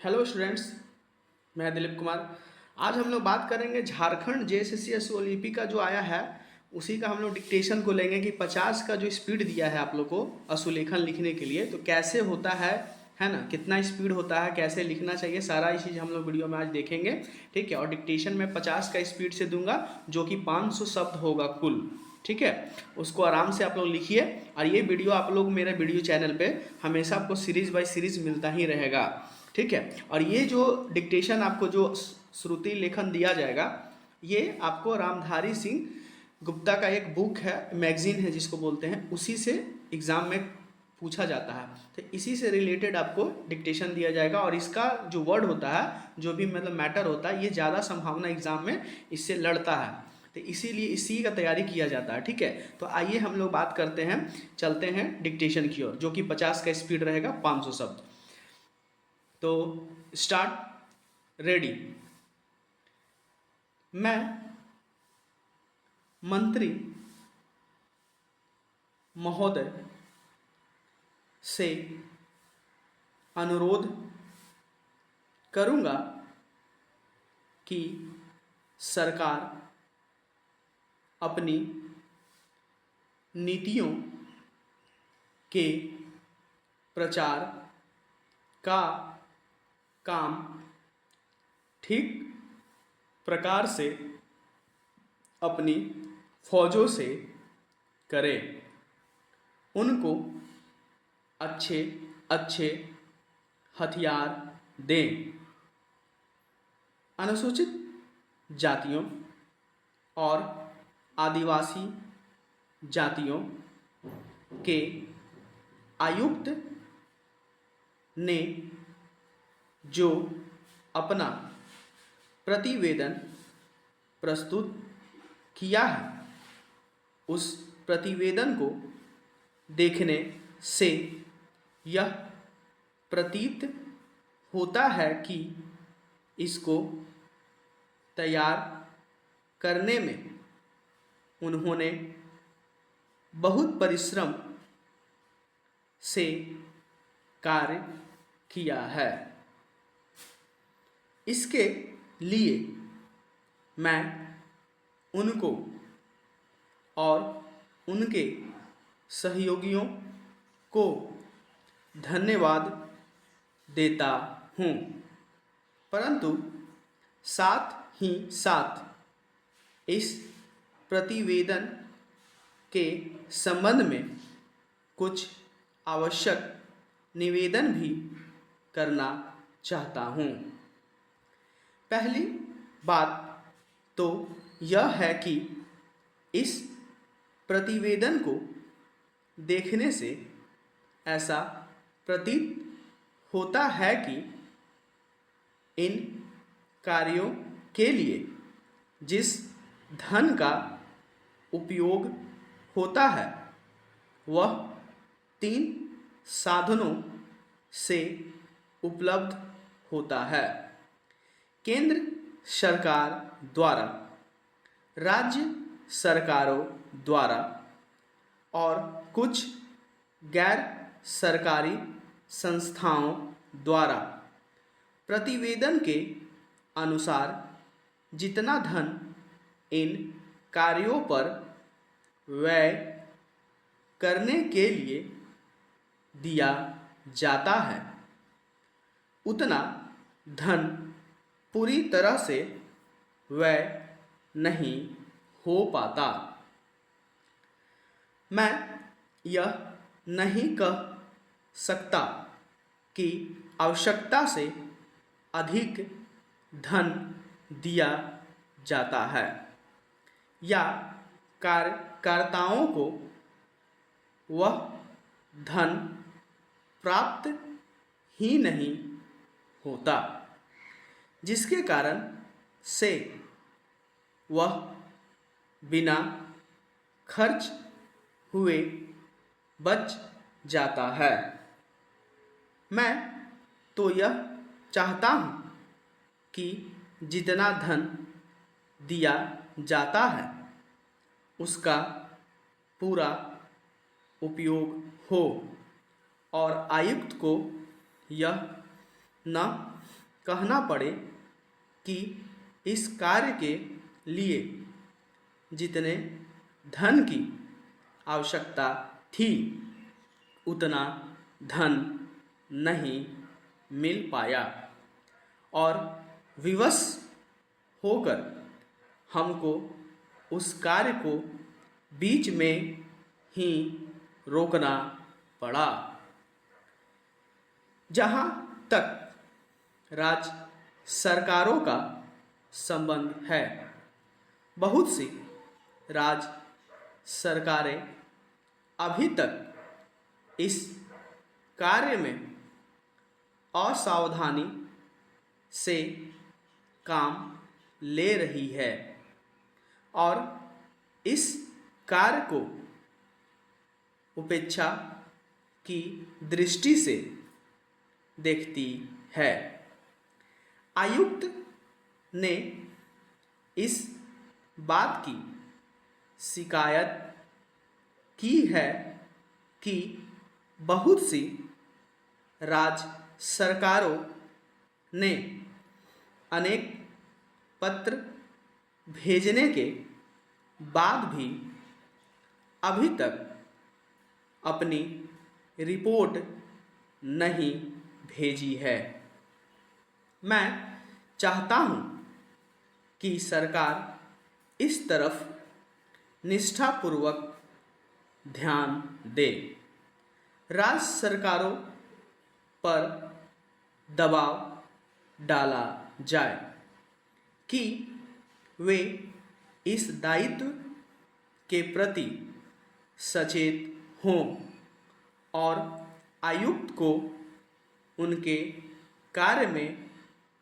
Hello students, मैं दिलीप कुमार। आज हम लोग बात करेंगे झारखंड जेएसएससी ओलंपिक का जो आया है उसी का हम लोग डिक्टेशन को लेंगे कि 50 का जो स्पीड दिया है आप लोग को अशुलेखन लिखने के लिए, तो कैसे होता है ना, कितना स्पीड होता है, कैसे लिखना चाहिए, सारा ये चीज़ हम लोग वीडियो में आज देखेंगे। ठीक है, और डिक्टेशन में 50 का स्पीड से दूंगा जो कि 500 शब्द होगा कुल। ठीक है, उसको आराम से आप लोग लिखिए। और ये वीडियो आप लोग मेरे वीडियो चैनल पे हमेशा आपको सीरीज बाय सीरीज मिलता ही रहेगा। ठीक है, और ये जो डिक्टेशन आपको जो श्रुति लेखन दिया जाएगा, ये आपको रामधारी सिंह गुप्ता का एक बुक है, मैगजीन है जिसको बोलते हैं, उसी से एग्ज़ाम में पूछा जाता है। तो इसी से रिलेटेड आपको डिक्टेशन दिया जाएगा, और इसका जो वर्ड होता है, जो भी मतलब मैटर होता है, ये ज़्यादा संभावना एग्ज़ाम में इससे लड़ता है, तो इसीलिए इसी का तैयारी किया जाता है। ठीक है, तो आइए हम लोग बात करते हैं, चलते हैं डिक्टेशन की ओर, जो कि 50 का स्पीड रहेगा, 500 शब्द। तो स्टार्ट, रेडी। मैं मंत्री महोदय से अनुरोध करूंगा कि सरकार अपनी नीतियों के प्रचार का काम ठीक प्रकार से अपनी फौजों से करे, उनको अच्छे अच्छे हथियार दें, अनुसूचित जातियों और आदिवासी जातियों के आयुक्त ने जो अपना प्रतिवेदन प्रस्तुत किया है, उस प्रतिवेदन को देखने से यह प्रतीत होता है कि इसको तैयार करने में उन्होंने बहुत परिश्रम से कार्य किया है। इसके लिए मैं उनको और उनके सहयोगियों को धन्यवाद देता हूँ, परंतु साथ ही साथ इस प्रतिवेदन के संबंध में कुछ आवश्यक निवेदन भी करना चाहता हूँ। पहली बात तो यह है कि इस प्रतिवेदन को देखने से ऐसा प्रतीत होता है कि इन कार्यों के लिए जिस धन का उपयोग होता है वह 3 साधनों से उपलब्ध होता है: केंद्र सरकार द्वारा, राज्य सरकारों द्वारा और कुछ गैर सरकारी संस्थाओं द्वारा प्रतिवेदन के अनुसार जितना धन इन कार्यों पर व्यय करने के लिए दिया जाता है, उतना धन पूरी तरह से व्यय नहीं हो पाता। मैं यह नहीं कह सकता कि आवश्यकता से अधिक धन दिया जाता है या कार्यकर्ताओं को वह धन प्राप्त ही नहीं होता, जिसके कारण से वह बिना खर्च हुए बच जाता है। मैं तो यह चाहता हूँ कि जितना धन दिया जाता है उसका पूरा उपयोग हो और आयुक्त को यह न कहना पड़े कि इस कार्य के लिए जितने धन की आवश्यकता थी उतना धन नहीं मिल पाया और विवश होकर हमको उस कार्य को बीच में ही रोकना पड़ा। जहाँ तक राज्य सरकारों का संबंध है, बहुत सी राज्य सरकारें अभी तक इस कार्य में असावधानी से काम ले रही है और इस कार्य को उपेक्षा की दृष्टि से देखती है। आयुक्त ने इस बात की शिकायत की है कि बहुत सी राज्य सरकारों ने अनेक पत्र भेजने के बाद भी अभी तक अपनी रिपोर्ट नहीं भेजी है। मैं चाहता हूँ कि सरकार इस तरफ निष्ठापूर्वक ध्यान दे। राज्य सरकारों पर दबाव डाला जाए कि वे इस दायित्व के प्रति सचेत हों और आयुक्त को उनके कार्य में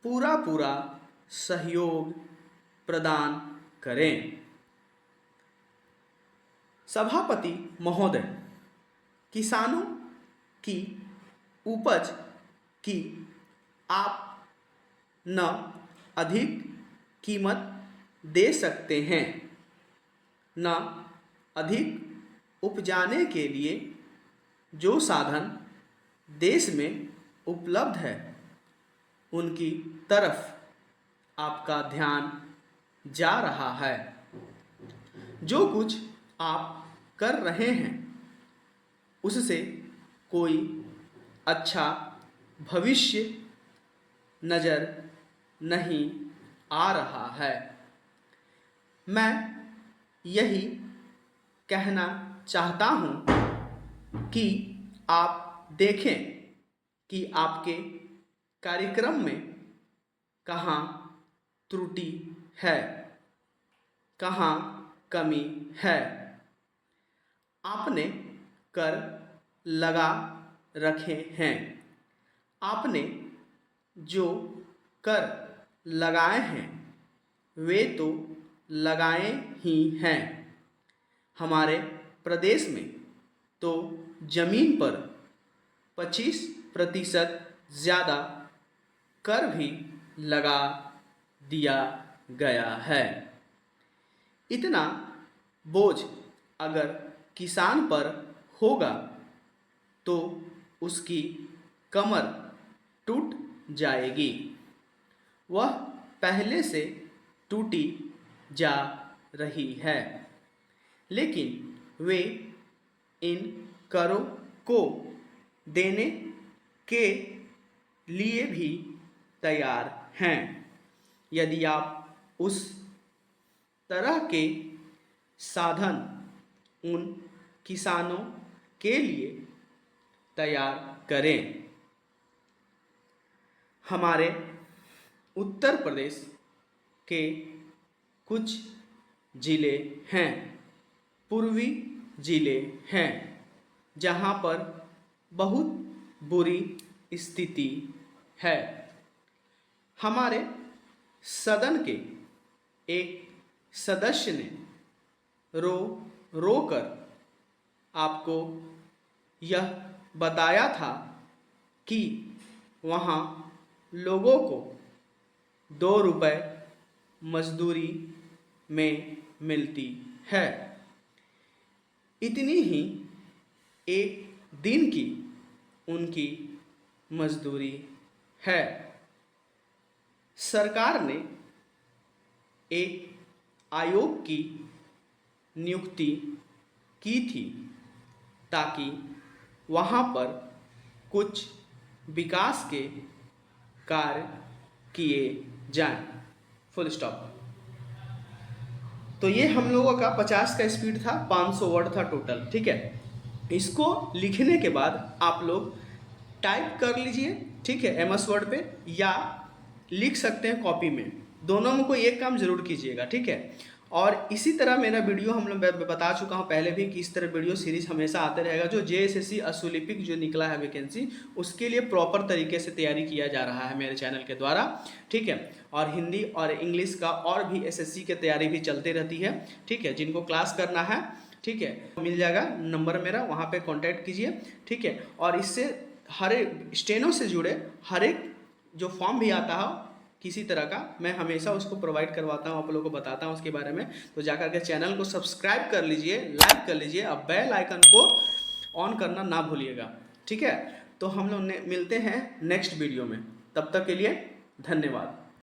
पूरा सहयोग प्रदान करें। सभापति महोदय, किसानों की उपज की आप न अधिक कीमत दे सकते हैं, न अधिक उपजाने के लिए जो साधन देश में उपलब्ध है उनकी तरफ आपका ध्यान जा रहा है। जो कुछ आप कर रहे हैं उससे कोई अच्छा भविष्य नज़र नहीं आ रहा है। मैं यही कहना चाहता हूँ कि आप देखें कि आपके कार्यक्रम में कहाँ त्रुटि है, कहाँ कमी है। आपने कर लगा रखे हैं, आपने जो कर लगाए हैं वे तो लगाए ही हैं। हमारे प्रदेश में तो जमीन पर 25% ज़्यादा कर भी लगा दिया गया है। इतना बोझ अगर किसान पर होगा तो उसकी कमर टूट जाएगी। वह पहले से टूटी जा रही है, लेकिन वे इन करों को देने के लिए भी तैयार हैं। यदि आप उस तरह के साधन उन किसानों के लिए तैयार करें। हमारे उत्तर प्रदेश के कुछ ज़िले हैं, पूर्वी ज़िले हैं, जहाँ पर बहुत बुरी स्थिति है। हमारे सदन के एक सदस्य ने रो कर आपको यह बताया था कि वहाँ लोगों को 2 रुपये मजदूरी में मिलती है। इतनी ही एक दिन की उनकी मजदूरी है, सरकार ने एक आयोग की नियुक्ति की थी ताकि वहाँ पर कुछ विकास के कार्य किए जाएं। Full stop. तो ये हम लोगों का 50 का स्पीड था, 500 वर्ड था टोटल, ठीक है। इसको लिखने के बाद आप लोग टाइप कर लीजिए, ठीक है, एमएस वर्ड पे, या लिख सकते हैं कॉपी में, दोनों में कोई एक काम जरूर कीजिएगा, ठीक है। और इसी तरह मेरा वीडियो हम लोग बता चुका हूँ पहले भी कि इस तरह वीडियो सीरीज हमेशा आते रहेगा। जो जेएसएससी असूलिपिक जो निकला है वैकेंसी, उसके लिए प्रॉपर तरीके से तैयारी किया जा रहा है मेरे चैनल के द्वारा, ठीक है। और हिंदी और इंग्लिश का और भी एसएससी की तैयारी भी चलती रहती है, ठीक है। जिनको क्लास करना है, ठीक है, मिल जाएगा नंबर मेरा, वहाँ पे कांटेक्ट कीजिए, ठीक है। और इससे हर एक स्टेनो से जुड़े हर एक जो फॉर्म भी आता है किसी तरह का, मैं हमेशा उसको प्रोवाइड करवाता हूँ, आप लोगों को बताता हूँ उसके बारे में। तो जाकर के चैनल को सब्सक्राइब कर लीजिए, लाइक कर लीजिए, अब बेल आइकन को ऑन करना ना भूलिएगा, ठीक है। तो हम लोग मिलते हैं नेक्स्ट वीडियो में, तब तक के लिए धन्यवाद।